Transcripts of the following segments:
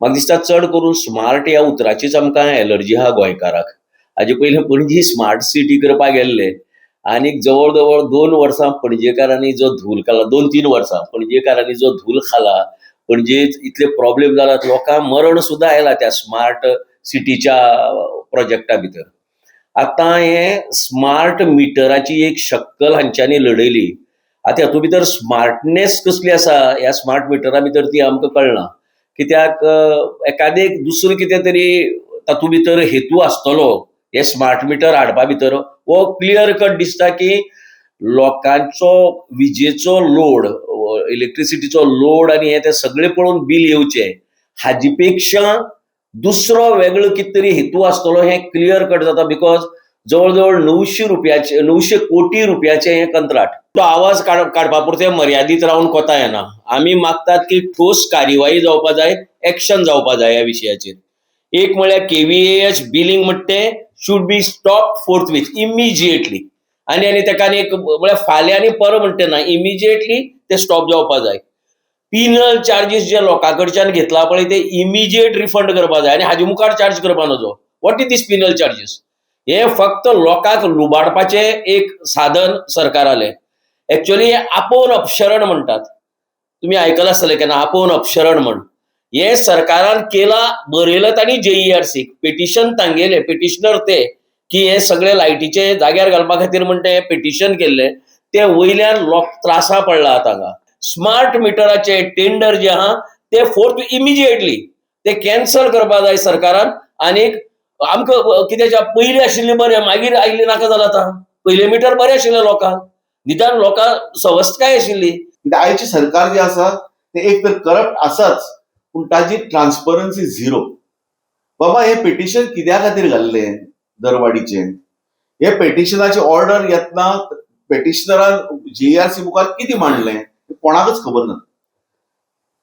म्हाका दिसता चड करून स्मार्ट ह्या उतराचीच आमकां एलर्जी आहा गोंयकाराक. हाजे पयलीं पणजी स्मार्ट सिटी करपाक गेल्ले आनीक जवळ जवळ 2 वर्सां पणजेकारांनी जो धूल खाला, 2-3 वर्सां पणजेकारांनी जो धूल खाला, पणजेंत इतले प्रॉब्लेम जालात, लोकांक मरण सुद्दां आयलां त्या स्मार्ट सिटीच्या प्रोजेक्टा भितर. आतां हे स्मार्ट मिटराची एक शक्कल हांच्यांनी लडयली. आतां हातूंत भितर स्मार्टनेस कसली आसा ह्या स्मार्ट मिटरा भितर ती आमकां कळना. कित्याक एकादेक दुसरो कितें तरी तातूंत भितर हेतू आसतलो हे स्मार्ट मिटर हाडपा भितर. हो क्लियर कट दिसता की लोकांचो विजेचो लोड, इलेक्ट्रिसिटीचो लोड आनी हे ते सगळे पळोवन बील येवचें हाजे पेक्षा दुसरो वेगळो कितें तरी हेतू आसतलो हें क्लियर कट जाता. बिकॉज जवळ जवळ 900 कोटी रुपयाचें हें कंत्राट. तो आवाज काडपा पुरते मर्यादीत रावन कोता येना. आमी मागतात की ठोस कार्यवाही जावपा जाय, एक्शन जावपा जाय ह्या विशयाचेर. एक म्हळ्यार KVAH बिलिंग म्हणटा तें शूड बी स्टॉप फोर्थवीथ इमिजिएटली. आनी ताका आनी एक म्हळ्यार फाल्यां आनी परं म्हणटा ना, इमिजिएटली ते स्टॉप जावपा जाय. पिनल चार्जीस जे लोकां कडच्यान घेतला पळय ते इमिजिएट रिफंड करपा जाय आनी हाजे मुखार चार्ज करपा नजो. What is this penal charges? हे फक्त लोकांक लुबाडपाचें एक साधन सरकारालें. एक्चुअली आपोवन अपशरण म्हणटात. तुमी आयकलां आसतलें केन्ना आपोवन अपशरण म्हण. हे सरकारान केलां, बरयलां तांणी JERC पेटिशन तांगेलें, पेटिशनर ते की हे सगळे लायटीचे जाग्यार घालपा खातीर म्हण ते पेटिशन केल्लें. ते वयल्यान त्रासा पडला तांकां. स्मार्ट मिटराचे टेंडर जे आहा ते फोर्थ इमिजिएटली ते कॅन्सल करपा जाय सरकारान. आनीक आमकां कित्याच्या पयलीं आशिल्लें बरें, मागीर आयिल्लें नाका जालां आतां. पयलें मिटर बरें आशिल्लें लोकांक, निदान लोकांक सवस्तकाय आशिल्ली. आयचे सरकार जे आसा ते एक तर करप्ट आसाच, पूण ताजी ट्रान्सपरन्सी झिरो. बाबा हे पेटिशन कित्या खातीर घाल्लें दरवाडीचें? हे पेटिशनाची ऑर्डर येतना पेटिशनरान JERC मुखार कितें मांडलें कोणाकच खबर ना.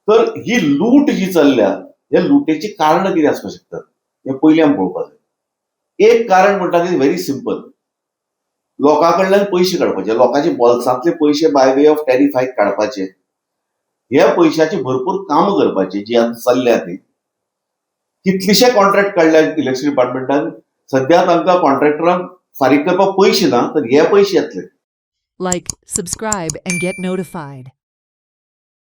तर ही लूट जी चल्ल्या, ह्या लुटेची कारणं कितें आसपाक शकतात हें पयलीं आमी पळोवपाक जाय. एक कारण म्हणटा तें व्हेरी सिंपल. लोकां कडल्यान पयशे काडपाचे, लोकांचे बोल्सांतले पयशे बाय वे ऑफ टॅरिफ हायक काडपाचे. ह्या पयशाची भरपूर कामां करपाची जी आतां चल्ल्या ती. कितलेशे कॉन्ट्रॅक्ट काडल्या इलेक्ट्रिसिटी डिपार्टमेंटान. सद्या तांकां कॉन्ट्रॅक्टरांक फारीक करपाक पयशे ना, तर हे पयशे येतले. Like, subscribe, and get notified.